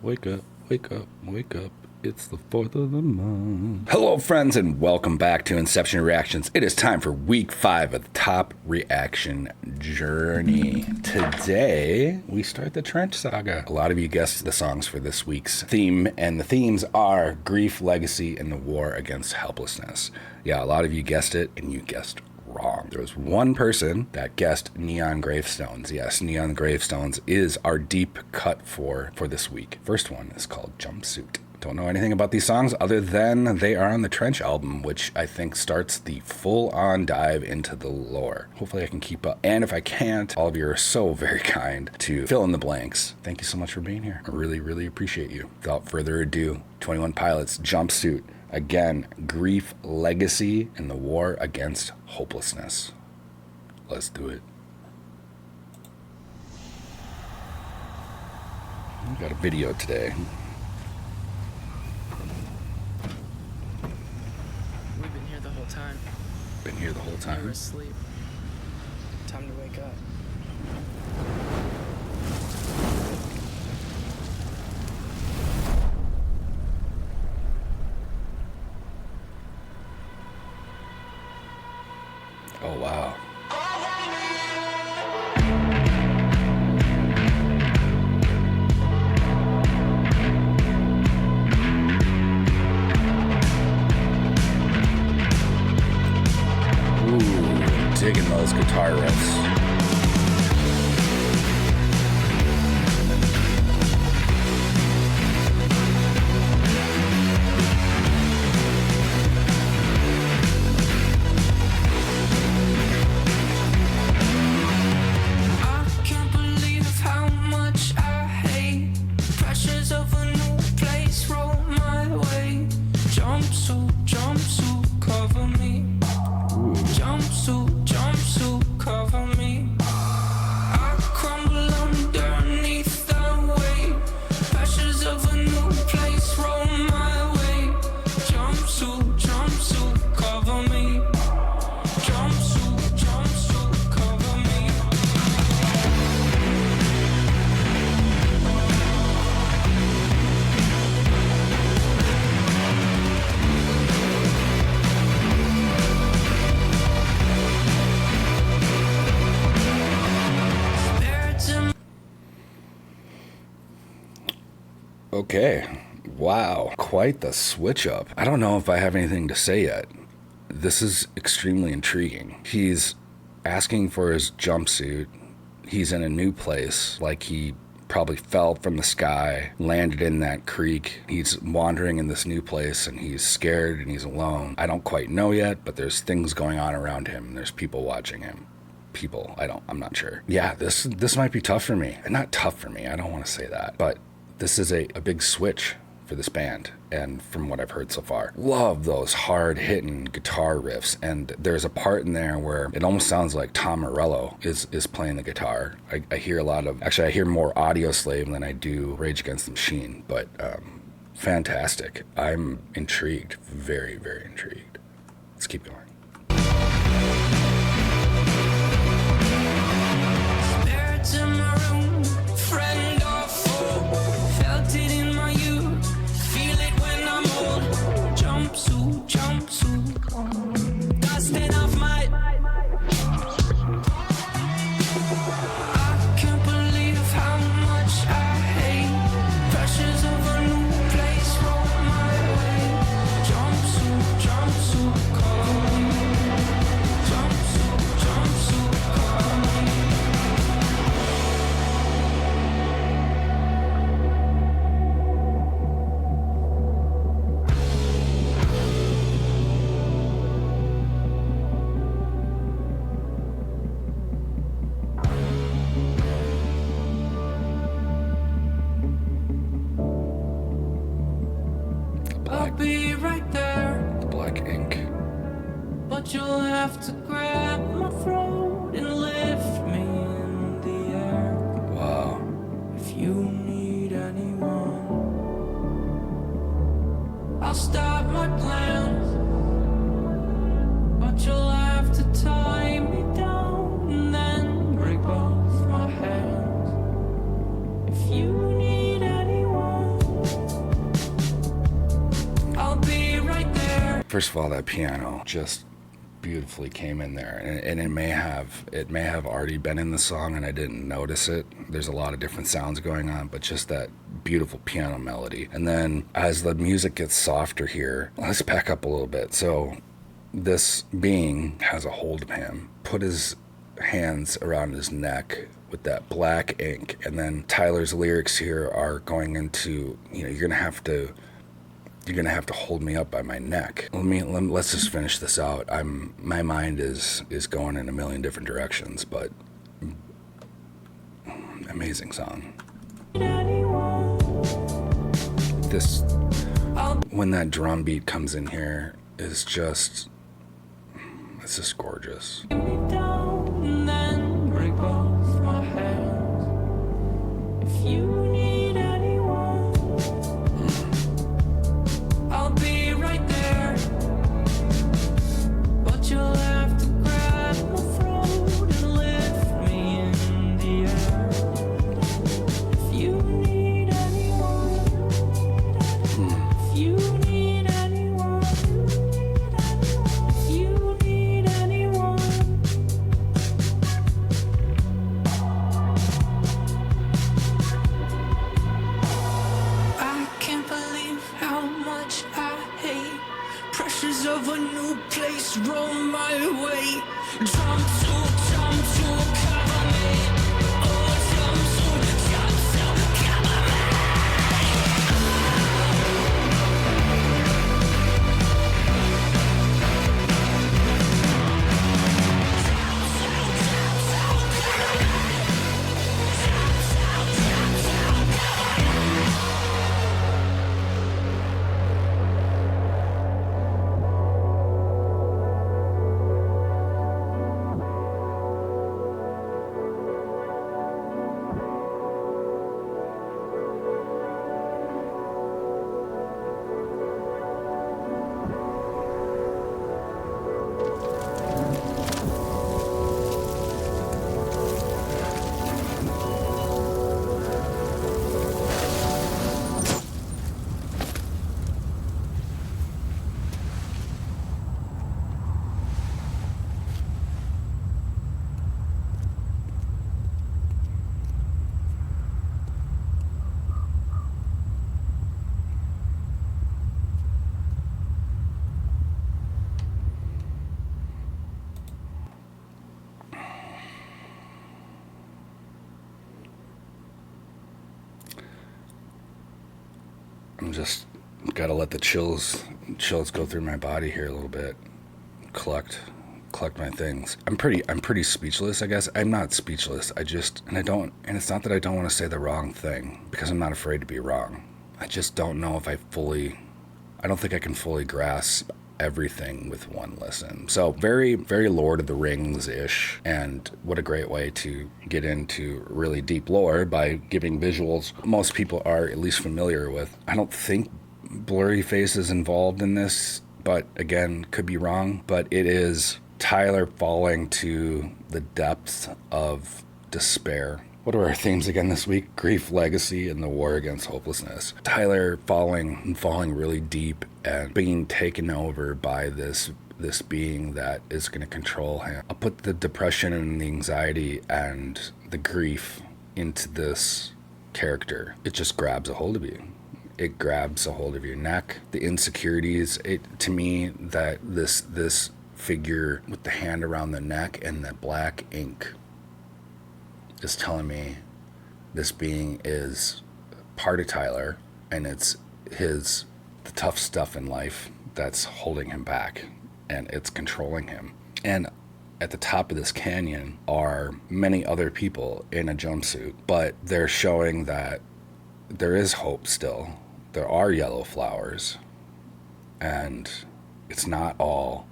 Wake up, wake up, wake up. It's the 4th of the month. Hello, friends, and welcome back to Inception Reactions. It is time for week 5 of the top reaction journey. Today, we start the Trench Saga. A lot of you guessed the songs for this week's theme, and the themes are grief, legacy, and the war against helplessness. Yeah, a lot of you guessed it, and you guessed wrong. There was one person that guessed Neon Gravestones. Yes, Neon Gravestones is our deep cut for this week. First one is called Jumpsuit. Don't know anything about these songs other than they are on the Trench album, which I think starts the full-on dive into the lore. Hopefully I can keep up. And if I can't, all of you are so very kind to fill in the blanks. Thank you so much for being here. I really, really appreciate you. Without further ado, 21 Pilots, Jumpsuit. Again, grief, legacy, and the war against hopelessness. Let's do it. We got a video today. We've been here the whole time. Been here the whole We time. were asleep. Time to wake up. Oh, wow. Ooh, digging those guitar riffs. Jumpsuit, cover me. Jumpsuit, cover me. I crumble underneath the weight. Pressures of a new place roll my way. Jumpsuit, cover me. Jumpsuit, cover me. Okay, wow, quite the switch up. I don't know if I have anything to say yet. This is extremely intriguing. He's asking for his jumpsuit. He's in a new place, like he probably fell from the sky, landed in that creek. He's wandering in this new place and he's scared and he's alone. I don't quite know yet, but there's things going on around him. There's people watching him. People, I'm not sure. Yeah, this might be tough for me. Not tough for me, I don't want to say that, but this is a big switch for this band, and from what I've heard so far. Love those hard-hitting guitar riffs, and there's a part in there where it almost sounds like Tom Morello is playing the guitar. I hear a lot of, actually I hear more Audio Slave than I do Rage Against the Machine, but fantastic. I'm intrigued, very, very intrigued. Let's keep going. Spirits in my room, friend or foe. Felt it in my youth, feel it when I'm old. Jumpsuit, dusting off my. I can't believe how much I hate. Pressures of a new place roll my way. Jumpsuit, cover me. Jumpsuit, cover me. I'll be right there, The black ink. but you'll have to grab my throat and lift me in the air. Wow. If you need anyone, I'll start my plans, but you'll have to tie me down and then break both my hands. If you need anyone, First of all, that piano just beautifully came in there, and it may have already been in the song and I didn't notice it. There's a lot of different sounds going on, but just that beautiful piano melody. And then as the music gets softer here, let's back up a little bit. So this being has a hold of him, put his hands around his neck with that black ink, and then Tyler's lyrics here are going into, you're gonna have to hold me up by my neck. Let's just finish this out. My mind is going in a million different directions, but amazing song. This, when that drum beat comes in here, is just, it's just gorgeous. Of a new place roll my way. Jumpsuit, cover me. Oh, jumpsuit, cover I'm just gotta let the chills go through my body here a little bit. Collect my things. I'm pretty speechless, I guess. I'm not speechless. And it's not that I don't want to say the wrong thing, because I'm not afraid to be wrong. I just don't know if I don't think I can fully grasp everything with one listen. So very, very Lord of the Rings-ish, and what a great way to get into really deep lore by giving visuals most people are at least familiar with. I don't think blurry face is involved in this, but again, could be wrong, but it is Tyler falling to the depths of despair. What are our themes again this week? Grief, legacy, and the war against hopelessness. Tyler falling really deep and being taken over by this being that is going to control him. I'll put the depression and the anxiety and the grief into this character. It just grabs a hold of you. It grabs a hold of your neck. The insecurities, to me, that this figure with the hand around the neck and the black ink is telling me this being is part of Tyler, and it's the tough stuff in life that's holding him back, and it's controlling him. And at the top of this canyon are many other people in a jumpsuit, but they're showing that there is hope still. There are yellow flowers, and it's not all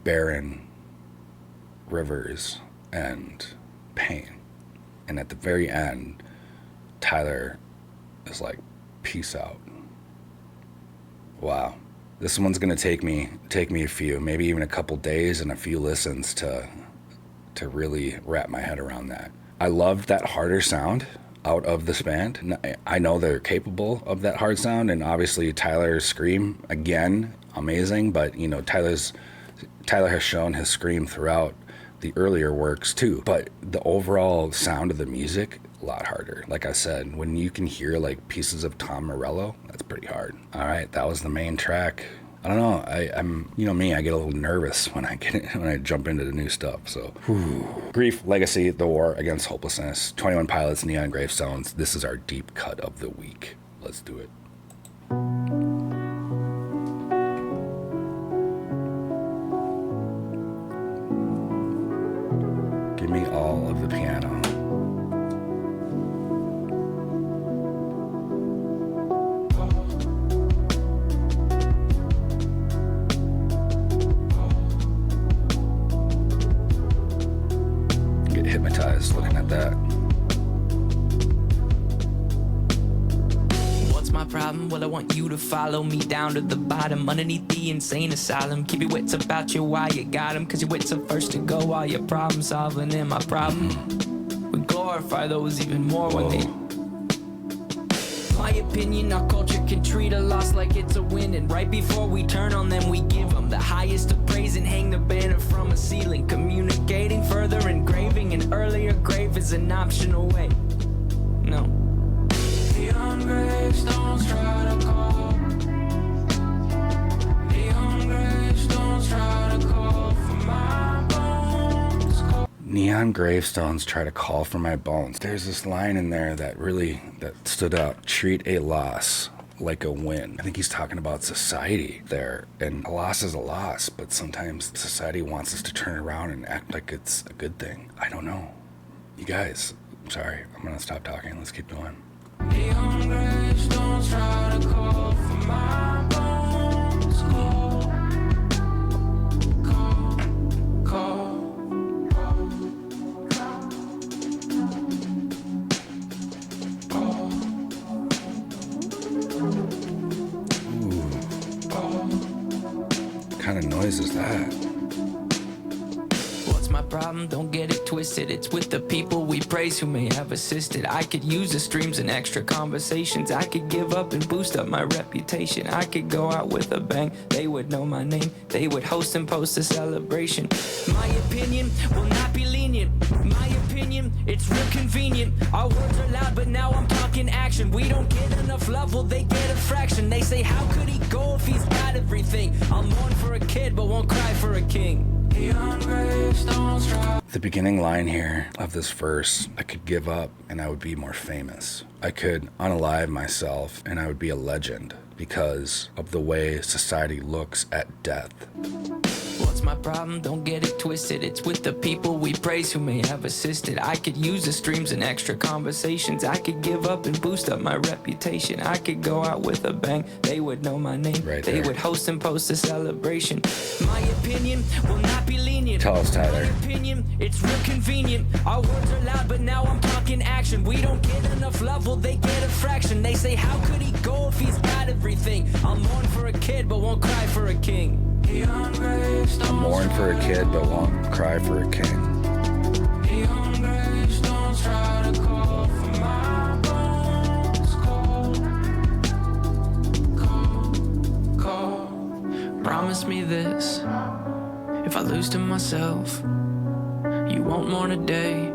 barren rivers and pain. And at the very end, Tyler is like, peace out. Wow. This one's gonna take me a few, maybe even a couple days and a few listens to really wrap my head around that. I loved that harder sound out of this band. I know they're capable of that hard sound, and obviously Tyler's scream, again, amazing, but you know, Tyler has shown his scream throughout the earlier works too, but the overall sound of the music, a lot harder. Like I said, when you can hear like pieces of Tom Morello, that's pretty hard. All right, that was the main track. I don't know. I'm, you know me, I get a little nervous when I jump into the new stuff. So, Grief, Legacy, The War Against Hopelessness, 21 Pilots, Neon Gravestones. This is our deep cut of the week. Let's do it. Give me all of the piano. Hypnotized looking at that. What's my problem? Well, I want you to follow me down to the bottom, underneath the insane asylum. Keep your wits about you while you got them, cause your wits are first to go while you're problem solving. And my problem, we glorify those even more when they... My opinion, our culture can treat a loss like it's a win, and right before we turn on them, we give them the highest of praise and hang the banner from a ceiling. Communicating further, engraving an earlier grave is an optional way. No. Neon gravestones try to call. Neon gravestones try to call for my bones. Neon gravestones try to call for my bones. There's this line in there that stood out. Treat a loss like a win. I think he's talking about society there, and a loss is a loss, but sometimes society wants us to turn around and act like it's a good thing. I don't know. You guys, I'm sorry, I'm gonna stop talking. Let's keep going. Neon gravestones try to call for my bones. Call. What kind of noise is that? What's my problem? Don't get it twisted. It's with the people we praise who may have assisted. I could use the streams and extra conversations. I could give up and boost up my reputation. I could go out with a bang. They would know my name. They would host and post a celebration. My opinion will not be lenient. My opinion, it's real convenient. Our words are loud, but now I'm talking action. We don't get enough love, well, they get a fraction. They say, how could he go if he's got everything? I'll mourn for a kid, but won't cry for a king. The beginning line here of this verse, I could give up and I would be more famous. I could unalive myself and I would be a legend because of the way society looks at death. What's my problem? Don't get it twisted. It's with the people we praise who may have assisted. I could use the streams and extra conversations. I could give up and boost up my reputation. I could go out with a bang. They would know my name. Right they there. would host and post a celebration. My opinion will not be lenient. Tell us, Tyler. My opinion, it's real convenient. Our words are loud, but now I'm talking action. We don't get enough love, well, they get a fraction. They say, how could he go if he's got everything? I'll mourn for a kid, but won't cry for a king. I mourn for a kid, but won't cry for a king. Promise me this, if I lose to myself, you won't mourn a day,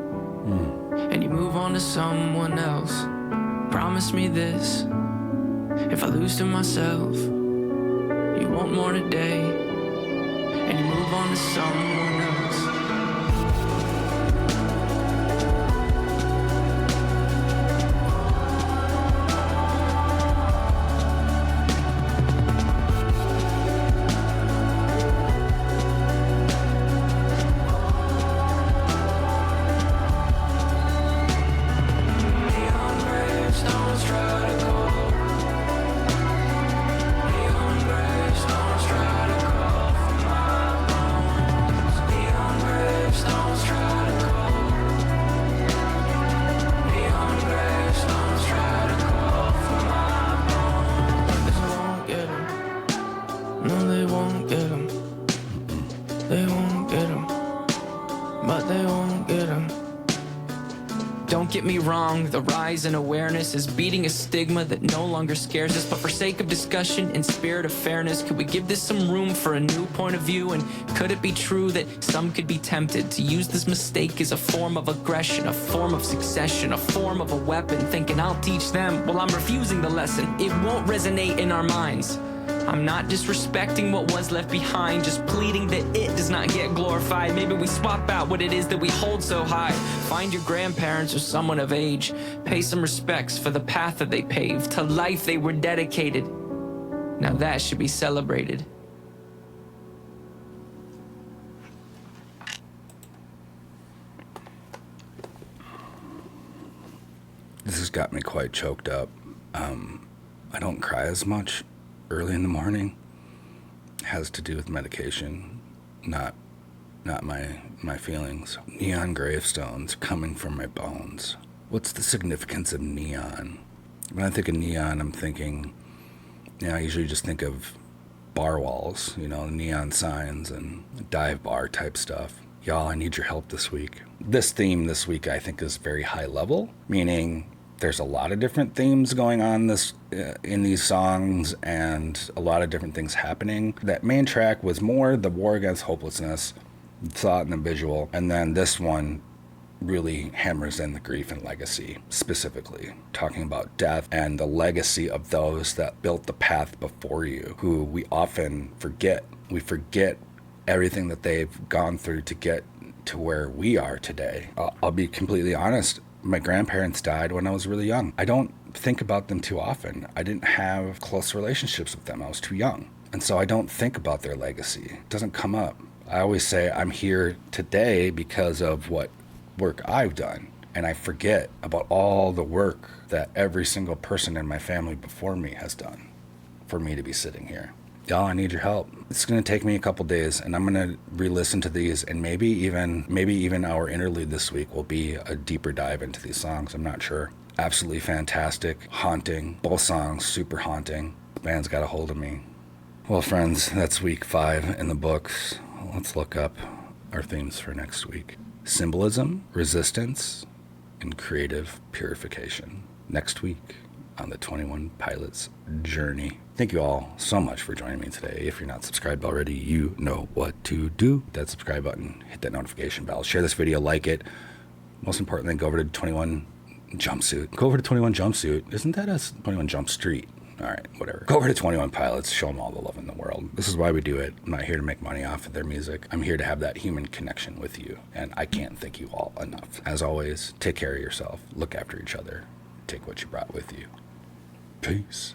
and you move on to someone else. Promise me this, if I lose to myself, you won't mourn a day, and you move on to someone else. wrong, the rise in awareness is beating a stigma that no longer scares us. But for sake of discussion and spirit of fairness, could we give this some room for a new point of view? And could it be true that some could be tempted to use this mistake as a form of aggression, a form of succession, a form of a weapon, thinking I'll teach them? Well, I'm refusing the lesson. It won't resonate in our minds. I'm not disrespecting what was left behind, just pleading that it does not get glorified. Maybe we swap out what it is that we hold so high. Find your grandparents or someone of age. Pay some respects for the path that they paved, to life they were dedicated. Now that should be celebrated. This has got me quite choked up. I don't cry as much early in the morning. It has to do with medication, not my feelings. Neon gravestones coming from my bones. What's the significance of neon? When I think of neon, I'm thinking, I usually just think of bar walls, neon signs and dive bar type stuff. Y'all, I need your help this week. This theme this week, I think, is very high level, meaning there's a lot of different themes going on in these songs and a lot of different things happening. That main track was more the war against hopelessness, thought and the visual, and then this one really hammers in the grief and legacy, specifically talking about death and the legacy of those that built the path before you, who we often forget. We forget everything that they've gone through to get to where we are today. I'll be completely honest. My grandparents died when I was really young. I don't think about them too often. I didn't have close relationships with them. I was too young. And so I don't think about their legacy. It doesn't come up. I always say I'm here today because of what work I've done. And I forget about all the work that every single person in my family before me has done for me to be sitting here. Y'all, I need your help. It's going to take me a couple days, and I'm going to re-listen to these, and maybe even our interlude this week will be a deeper dive into these songs. I'm not sure. Absolutely fantastic, haunting. Both songs super haunting. The band's got a hold of me. Well, friends, that's week 5 in the books. Let's look up our themes for next week. Symbolism, resistance, and creative purification. Next week on the 21 Pilots Journey. Thank you all so much for joining me today. If you're not subscribed already, you know what to do. Hit that subscribe button, hit that notification bell, share this video, like it. Most importantly, go over to 21 Jumpsuit. Go over to 21 Jumpsuit. Isn't that us? 21 Jump Street. All right, whatever. Go over to 21 Pilots, show them all the love in the world. This is why we do it. I'm not here to make money off of their music. I'm here to have that human connection with you, and I can't thank you all enough. As always, take care of yourself, look after each other, take what you brought with you. Peace.